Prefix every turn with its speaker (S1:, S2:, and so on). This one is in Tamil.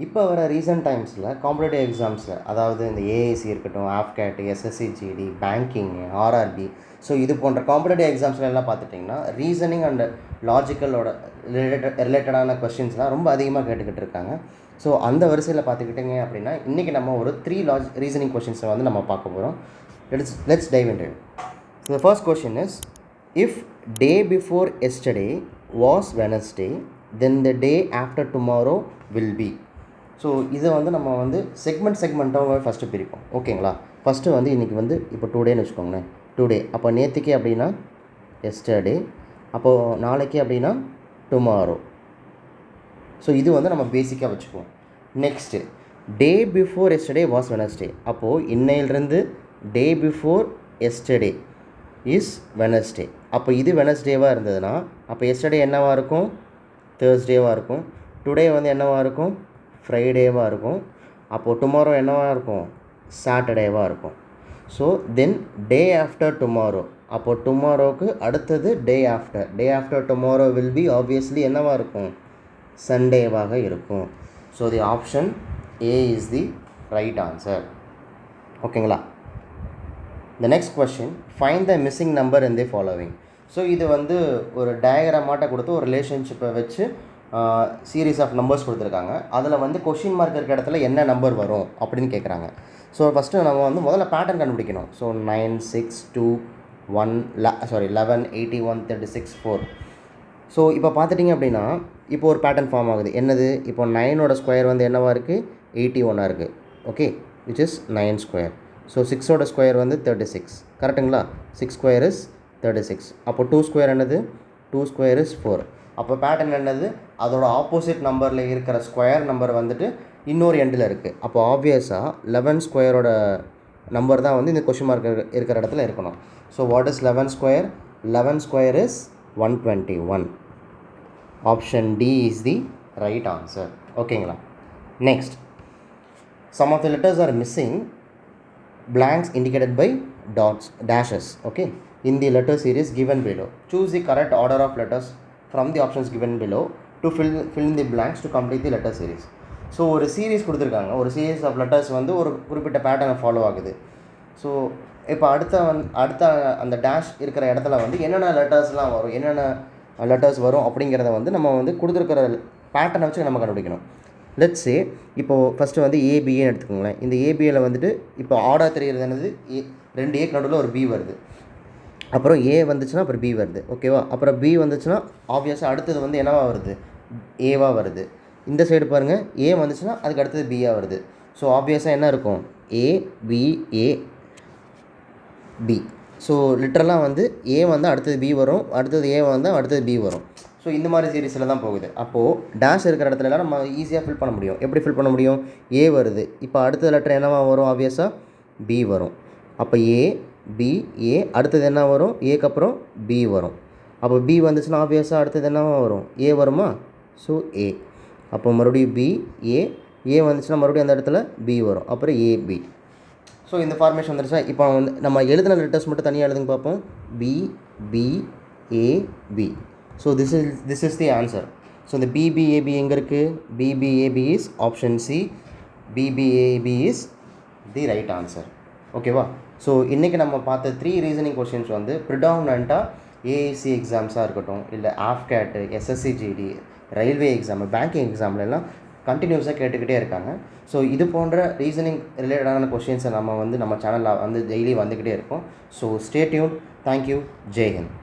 S1: இப்போ வர ரீசெண்ட் டைம்ஸில் காம்படேட்டிவ் எக்ஸாம்ஸில், அதாவது இந்த ஏஐசி இருக்கட்டும், AFCAT, SSC GD, banking, RRB, so இது போன்ற காம்படேட்டிவ் எக்ஸாம்ஸில் எல்லாம் பார்த்துட்டிங்கன்னா ரீசனிங் அண்ட் லாஜிக்கலோட ரிலேட்டடான கொஸ்டின்ஸ்லாம் ரொம்ப அதிகமாக கேட்டுக்கிட்டு இருக்காங்க. ஸோ அந்த வரிசையில் பார்த்துக்கிட்டிங்க அப்படின்னா இன்றைக்கி நம்ம ஒரு 3 ரீசனிங் கொஷின்ஸை வந்து நம்ம பார்க்க போகிறோம். Let's dive into it. So the first question is, if day before yesterday was Wednesday, then the day after tomorrow will B. So இதை வந்து நம்ம வந்து செக்மெண்ட்டாக ஃபஸ்ட்டு பிரிப்போம். ஓகேங்களா? ஃபஸ்ட்டு வந்து இன்றைக்கி வந்து இப்போ டூடேன்னு வச்சுக்கோங்களேன். டுடே அப்போ நேற்றுக்கு அப்படின்னா எஸ்டர்டே, அப்போது நாளைக்கு அப்படின்னா டுமாரோ. ஸோ இது வந்து நம்ம பேசிக்காக வச்சுக்குவோம். Next day before yesterday was Wednesday, அப்போது இன்னையிலிருந்து day before yesterday is Wednesday. அப்போ இது வெனஸ்டேவாக இருந்ததுன்னா அப்போ எஸ்டர்டே என்னவாக இருக்கும்? தேர்ஸ்டேவாக இருக்கும். டுடே வந்து என்னவாக இருக்கும்? ஃப்ரைடேவாக இருக்கும். அப்போது டுமாரோ என்னவாக இருக்கும்? சாட்டர்டேவாக இருக்கும். So then day after tomorrow, அப்போது டுமாரோவுக்கு அடுத்தது day after tomorrow will be obviously என்னவாக இருக்கும்? சண்டேவாக இருக்கும். So the option A is the right answer. ஓகேங்களா? The next question, find the missing number in the following. So இது வந்து ஒரு டயக்ராமாட்ட கொடுத்து ஒரு ரிலேஷன்ஷிப்பை வச்சு சீரீஸ் ஆஃப் நம்பர்ஸ் கொடுத்துருக்காங்க. அதில் வந்து கொஷின் மார்க் இருக்க இடத்துல என்ன நம்பர் வரும் அப்படின்னு கேட்குறாங்க. ஸோ ஃபஸ்ட்டு நம்ம வந்து முதல்ல பேட்டர்ன் கண்டுபிடிக்கணும். ஸோ 9, 6, 2, 1, 11, 81, 36, 4. ஸோ இப்போ பார்த்துட்டிங்க அப்படின்னா இப்போ ஒரு பேட்டர்ன் ஃபார்ம் ஆகுது. என்னது? இப்போ 9ஓட ஸ்கொயர் வந்து என்னவாக இருக்குது? 81 இருக்குது. Okay, which is 9 square. So 6ஓட ஸ்கொயர் வந்து 36. கரெக்டுங்களா? 6 ஸ்கொயர் இஸ் 36. அப்போ 2 ஸ்கொயர் என்னது? 2 ஸ்கொயர் இஸ் 4. அப்போ பேட்டர்ன் என்னது? அதோட ஆப்போசிட் நம்பரில் இருக்கிற ஸ்கொயர் நம்பர் வந்துட்டு இன்னொரு எண்டில் இருக்குது. அப்போ ஆப்வியஸாக 11 ஸ்கொயரோட நம்பர் தான் வந்து இந்த கொஷின் மார்க் இருக்கிற இடத்துல இருக்கணும். So what is 11 square? 11 square is 121. Option D is the right answer. ஓகேங்களா? Next, some of the letters are missing, blanks indicated by dots, dashes, okay, in the letter series given below. Choose the correct order of letters from the options given below to fill in the blanks to complete the letter series. So ஒரு சீரீஸ் கொடுத்துருக்காங்க. ஒரு சீரீஸ் ஆஃப் லெட்டர்ஸ் வந்து ஒரு குறிப்பிட்ட பேட்டர்னை ஃபாலோ ஆகுது. ஸோ இப்போ அடுத்த அந்த டேஷ் இருக்கிற இடத்துல வந்து என்னென்ன லெட்டர்ஸ்லாம் வரும், என்னென்ன லெட்டர்ஸ் வரும் அப்படிங்கிறத வந்து நம்ம வந்து கொடுத்துருக்கிற பேட்டர்னை வச்சு நம்ம கண்டுபிடிக்கணும். லெட்ஸ் சே இப்போது ஃபஸ்ட்டு வந்து ஏபிஏன்னு எடுத்துக்கோங்களேன். இந்த ஏபிஏல வந்துட்டு இப்போ ஆர்டர் தெரிகிறது என்னது? 2 ஏக்கு நடுவில் ஒரு பி வருது. அப்புறம் ஏ வந்துச்சுன்னா அப்புறம் பி வருது. ஓகேவா? அப்புறம் பி வந்துச்சுன்னா ஆப்வியஸாக அடுத்தது வந்து என்னவா வருது? ஏவாக வருது. இந்த சைடு பாருங்கள், ஏ வந்துச்சுன்னா அதுக்கு அடுத்தது பியாக வருது. ஸோ ஆப்வியஸாக என்ன இருக்கும்? ஏ பி ஏ பி. ஸோ லிட்டரலாக வந்து ஏ வந்து அடுத்தது பி வரும், அடுத்தது ஏ வந்தால் அடுத்தது பி வரும். ஸோ இந்த மாதிரி சீரீஸில் தான் போகுது. அப்போது டேஷ் இருக்கிற இடத்துலலாம் நம்ம ஈஸியாக ஃபில் பண்ண முடியும். எப்படி ஃபில் பண்ண முடியும்? ஏ வருது, இப்போ அடுத்த லெட்டர் என்னவா வரும்? ஆப்வியஸாக பி வரும். அப்போ ஏ பி ஏ, அடுத்தது என்ன வரும்? ஏக்கு அப்புறம் பி வரும். அப்போ பி வந்துச்சுன்னா ஆப்வியஸாக அடுத்தது என்னவா வரும்? ஏ வருமா? ஸோ ஏ. அப்போ மறுபடியும் பி ஏ, ஏ வந்துச்சுன்னா மறுபடியும் அந்த இடத்துல பி வரும். அப்புறம் ஏபி. ஸோ இந்த ஃபார்மேஷன் வந்துருச்சா? இப்போ வந்து நம்ம எழுதின லெட்டர்ஸ் மட்டும் தனியாக எழுதுங்க பார்ப்போம். B B A B. So this is the answer. So இந்த பிபிஏபி எங்கே இருக்குது? BBAB is option C. BBAB is the right answer. ஓகேவா? ஸோ இன்றைக்கி நம்ம பார்த்த 3 ரீசனிங் கொஷின்ஸ் வந்து ப்ரிடாமினண்ட்டாக ஏஐசி எக்ஸாம்ஸாக இருக்கட்டும், இல்லை ஆஃப்கேட்டு, எஸ்எஸ்சிஜிடி, ரயில்வே எக்ஸாமு, பேங்கிங் எக்ஸாம்லாம் கண்டினியூஸாக கேட்டுக்கிட்டே இருக்காங்க. ஸோ இது போன்ற ரீசனிங் ரிலேட்டடான கொஷின்ஸை நம்ம சேனலில் வந்து டெய்லி வந்துக்கிட்டே இருக்கோம். So stay tune. Thank you. Jai Hind.